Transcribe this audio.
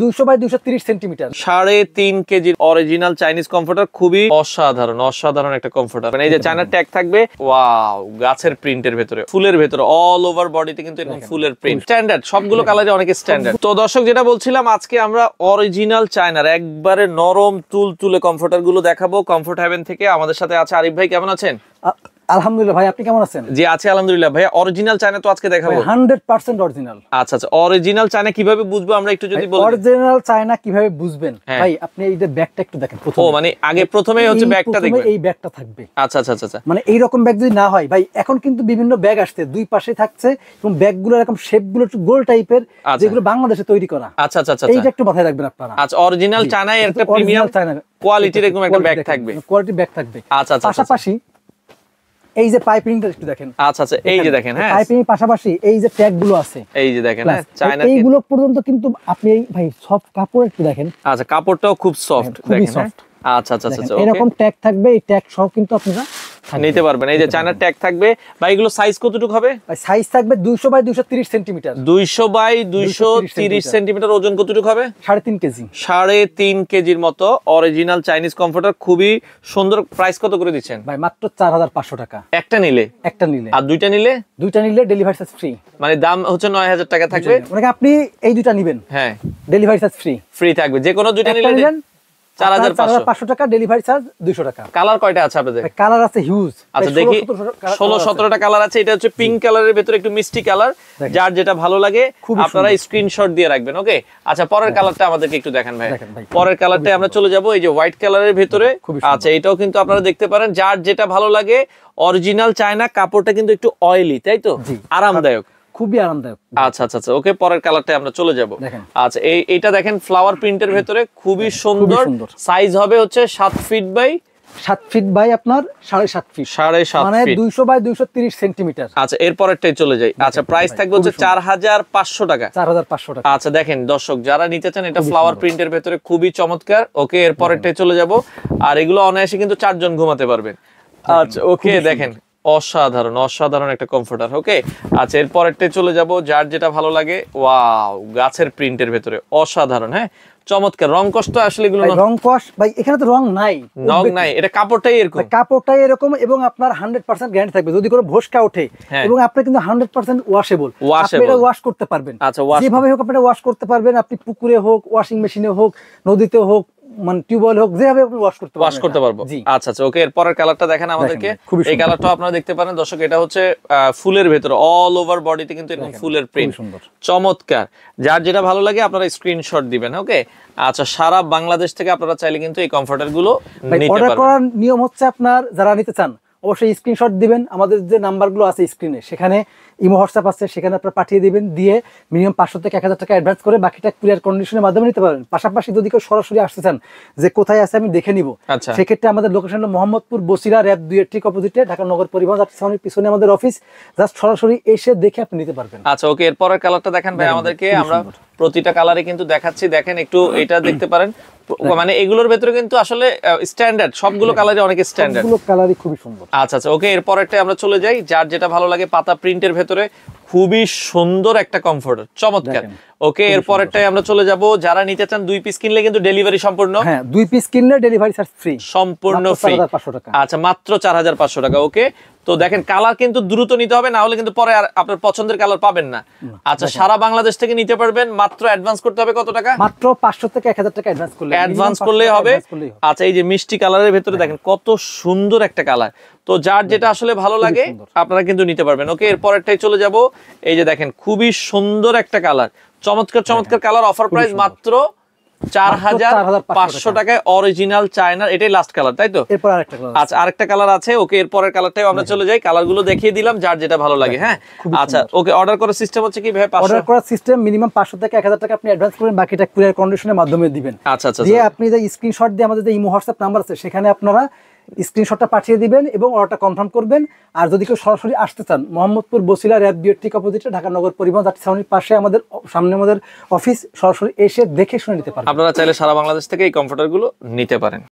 200 by 230 centimetre 3.5 কেজির original Chinese comforter, খুবই অসাধারণ একটা কমফোর্টার। মানে এই যে চায়নার ট্যাগ থাকবে, ওয়াও, গাছের প্রিন্টের ভেতরে, ফুলের ভেতরে, অল ওভার বডিতে কিন্তু এরকম ফুলের প্রিন্ট, স্ট্যান্ডার্ড, সবগুলো কালারে অনেক স্ট্যান্ডার্ড। তো দর্শক, যেটা বলছিলাম, আজকে আমরা অরিজিনাল চায়নার একবারে নরম তুলতুলে কমফোর্টার গুলো দেখাবো কমফোর্ট হেভেন থেকে। আমাদের সাথে আছে আরিফ ভাই। কেমন আছেন? আলহামদুলিল্লাহ ভাই, আপনি কেমন আছেন? জি আছি আলহামদুলিল্লাহ। ভাই, অরিজিনাল চায়না তো আজকে দেখাবো। 100% অরিজিনাল। আচ্ছা, অরিজিনাল চায়না কিভাবে বুঝবো আমরা একটু যদি বলেন। অরিজিনাল চায়না কিভাবে বুঝবেন ভাই, আপনি এই যে ব্যাগটা একটু দেখেন। মানে আগে প্রথমেই হচ্ছে ব্যাগটা দেখবেন, এই ব্যাগটা থাকবে। আচ্ছা। মানে এই রকম ব্যাগ যদি না হয় ভাই, এখন কিন্তু বিভিন্ন ব্যাগ আসছে, দুই পাশে থাকছে এবং ব্যাগগুলো এরকম শেপগুলো একটু গোল টাইপের, যেগুলো বাংলাদেশে তৈরি করা। আচ্ছা, এইটা একটু মাথায় রাখবেন আপনারা। আচ্ছা, অরিজিনাল চায়নায় একটা প্রিমিয়াম কোয়ালিটির এরকম একটা ব্যাগ থাকবে, কোয়ালিটি ব্যাগ থাকবে। আচ্ছা। পাশাপাশি এই যে পাইপিংটা একটু দেখেন। আচ্ছা, এই যে দেখেন, হ্যাঁ, পাইপিং পাশাপাশি এই যে ট্যাগ গুলো আছে, এই যে দেখেন, হ্যাঁ, চায়না এইগুলো পর্যন্ত কিন্তু আপনি ভাই সফট কাপড় একটু দেখেন। আচ্ছা, কাপড়টাও খুব সফট দেখেন। আচ্ছা, এরকম ট্যাগ থাকবে, এই ট্যাগ সহ কিন্তু আপনারা নিতে পারবেন। এই যে চায়নার ট্যাগ থাকবে। ভাই, এগুলো সাইজ কতটুকু হবে? সাইজ থাকবে 200 বাই 230 সেন্টিমিটার। 200 by 230 centimetre. ওজন কতটুকু হবে? 3.5 কেজি। 3.5 কেজির মতো অরিজিনাল চাইনিজ কমফোর্টার, খুবই সুন্দর। প্রাইস কত করে দিচ্ছেন? ভাই মাত্র 4500 টাকা একটা নিলে। আর দুইটা নিলে ডেলিভারি চার্জ ফ্রি। মানে দাম হচ্ছে 9000 টাকা থাকবে। মানে আপনি এই দুইটা নেবেন, হ্যাঁ, ডেলিভারি চার্জ ফ্রি থাকবে। যে কোনো দুইটা নিলে 4500 টাকা, ডেলিভারি চার্জ 200 টাকা। কালার কয়টা আছে আপনাদের? কালার আছে হিউজ। আচ্ছা, দেখি 16-17টা কালার আছে। এটা হচ্ছে পিঙ্ক কালারের ভিতরে একটু মিষ্টি কালার। যার যেটা ভালো লাগে আপনারা স্ক্রিনশট দিয়ে রাখবেন। ওকে, আচ্ছা, পরের কালারটা আমাদেরকে একটু দেখান ভাই। পরের কালারটাই আমরা চলে যাব। এই যে হোয়াইট কালারের ভিতরে। আচ্ছা, এটাও কিন্তু আপনারা দেখতে পারেন, যার যেটা ভালো লাগে। অরিজিনাল চায়না, কাপড়টা কিন্তু একটু অয়েলি, তাই তো? আরামদায়ক, খুবই আরামদায়ক। আচ্ছা। ওকে, পরের কালারটা আমরা চলে যাব। আচ্ছা, এইটা দেখেন, ফ্লাওয়ার প্রিন্টের ভেতরে, খুবই সুন্দর। সাইজ হবে হচ্ছে 7 ফিট বাই 7 ফিট বাই আপনার 7.5 ফিট, 7.5 মানে 200 বাই 230 সেন্টিমিটার। আচ্ছা, এর পরেরটাই চলে যাই। আচ্ছা, প্রাইস থাকবে হচ্ছে 4500 টাকা। 4500 টাকা। আচ্ছা, দেখেন দর্শক, যারা নিতে চান, এটা ফ্লাওয়ার প্রিন্টের ভেতরে, খুবই চমৎকার। ওকে, এর পরেরটাই চলে যাব। আর এগুলো অনায়াসে কিন্তু 4 জন ঘুমাতে পারবেন। আচ্ছা, ওকে, দেখেন, অসাধারণ একটা কমফোর্টার। ওকে, আচ্ছা, এর পরেরটাই চলে যাব। যার যেটা ভালো লাগে। ওয়াও, গাছের প্রিন্টের ভেতরে, অসাধারণ, হ্যাঁ, চমৎকার। রং কষ্ট আসলে এগুলো রং কষ্ট ভাই, এখানে তো রং নাই, এটা কাপড়টাই এরকম এবং আপনার 100% গ্যারান্টি থাকবে। যদি কোনো ভোসকা ওঠে এবং আপনি কিন্তু 100% ওয়াশেবল, আপনি এটা ওয়াশ করতে পারবেন। আচ্ছা, যেভাবে হোক আপনি ওয়াশ করতে পারবেন। আপনি পুকুরে হোক, ওয়াশিং মেশিনে হোক, নদীতে হোক, মানে টিউবওয়েল হোক, যেভাবে আপনি ওয়াশ করতে পারবো। আচ্ছা, ওকে, এর পরের কালারটা দেখেন আমাদেরকে। এই কালারটা আপনারা দেখতে পারেন দর্শক। এটা হচ্ছে ফুলের ভেতরে, অল ওভার বডিতে কিন্তু এরকম ফুলের প্রিন্ট, চমৎকার। যার যেটা ভালো লাগে আপনারা স্ক্রিনশট দিবেন। ওকে, আচ্ছা, সারা বাংলাদেশ থেকে আপনারা চাইলে কিন্তু এই কমফোর্টার গুলো নিতে পারবেন। অর্ডার করার নিয়ম হচ্ছে, আপনার যারা নিতে চান অবশ্যই স্ক্রিনশট দিবেন। আমাদের যে নাম্বারগুলো আছে স্ক্রিনে, সেখানে ইমো, হোয়াটসঅ্যাপ আছে, সেখানে আপনারা পাঠিয়ে দিবেন। দিয়ে মিনিমাম 500 থেকে 1000 টাকা অ্যাডভান্স করে বাকিটা কুরিয়ার কন্ডিশনের মাধ্যমে নিতে পারবেন। পাশাপাশি যদি কেউ সরাসরি আসতে চান যে কোথায় আছে আমি দেখে নিব, সেক্ষেত্রে আমাদের লোকেশন হলো মোহাম্মদপুর বসিলা র‍্যাব 2 এর ঠিক অপোজিটে, ঢাকা নগর পরিবহন স্টেশনের পিছনে আমাদের অফিস। জাস্ট সরাসরি এসে দেখে আপনি নিতে পারবেন। আচ্ছা, ওকে, এর পরের কালারটা দেখেন ভাই আমাদেরকে। আমরা প্রতিটা কালারে কিন্তু দেখাচ্ছি, দেখেন একটু এটা দেখতে পারেন। মানে এগুলোর ভেতরে কিন্তু আসলে স্ট্যান্ডার্ড, সবগুলো কালারই অনেক স্ট্যান্ডার্ড, সবগুলো কালারই খুবই সুন্দর। আচ্ছা, ওকে, এর পরেরটাই আমরা চলে যাই। যার যেটা ভালো লাগে, পাতা প্রিন্টের ভেতরে, খুবই সুন্দর একটা কমফোর্টার, চমৎকার। ওকে, এর পরেরটাই আমরা চলে যাব। যারা নিতে চান 2 পিস কিনলে কিন্তু ডেলিভারি সম্পূর্ণ, হ্যাঁ, 2 পিস কিনলে ডেলিভারি চার্জ ফ্রি, সম্পূর্ণ ফ্রি। আচ্ছা, মাত্র 4500 টাকা। ওকে, তো দেখেন, কালার কিন্তু দ্রুত নিতে হবে, না হলে কিন্তু পরে আর আপনার পছন্দের কালার পাবেন না। আচ্ছা, সারা বাংলাদেশ থেকে নিতে পারবেন। মাত্র অ্যাডভান্স করতে হবে কত টাকা? মাত্র 500 থেকে 1000 টাকা অ্যাডভান্স করলেই হবে। আচ্ছা, এই যে মিষ্টি কালারের ভেতরে দেখেন কত সুন্দর একটা কালার। তো যার যেটা আসলে ভালো লাগে আপনারা কিন্তু নিতে পারবেন। ওকে, এর পরেরটাই চলে যাব। এই যে দেখেন, খুবই সুন্দর একটা কালার, চমৎকার কালার। অফার প্রাইস মাত্র 4500 টাকায়, অরিজিনাল চায়নার। এটাই লাস্ট কালার, তাই তো? আচ্ছা, আরেকটা কালার আছে। ওকে, এর পরের কালারটাও আমরা চলে যাই। কালারগুলো দেখিয়ে দিলাম, যার যেটা ভালো লাগে। হ্যাঁ, আচ্ছা, ওকে, অর্ডার করার সিস্টেম হচ্ছে কি ভাই? অর্ডার করার সিস্টেম মিনিমাম 500 থেকে 1000 টাকা আপনি অ্যাডভান্স করবেন, বাকিটা কুরিয়ার কন্ডিশনের মাধ্যমে দিবেন। আচ্ছা, দিয়ে আপনি যে স্ক্রিনশট দিয়ে আমাদের যে ইমো, হোয়াটসঅ্যাপ নাম্বার আছে, সেখানে আপনারা স্ক্রিনশটটা পাঠিয়ে দিবেন এবং অর্ডারটা কনফার্ম করবেন। আর যদি কেউ সরাসরি আসতে চান, মোহাম্মদপুর বসিলা র‍্যাব 2 এর ঠিক অপোজিটে, ঢাকা নগর পরিবহন স্টেশনের পাশে আমাদের সামনে আমাদের অফিস। সরাসরি এসে দেখে শুনে নিতে পারেন। আপনারা চাইলে সারা বাংলাদেশ থেকে এই কমফোর্টার গুলো নিতে পারেন।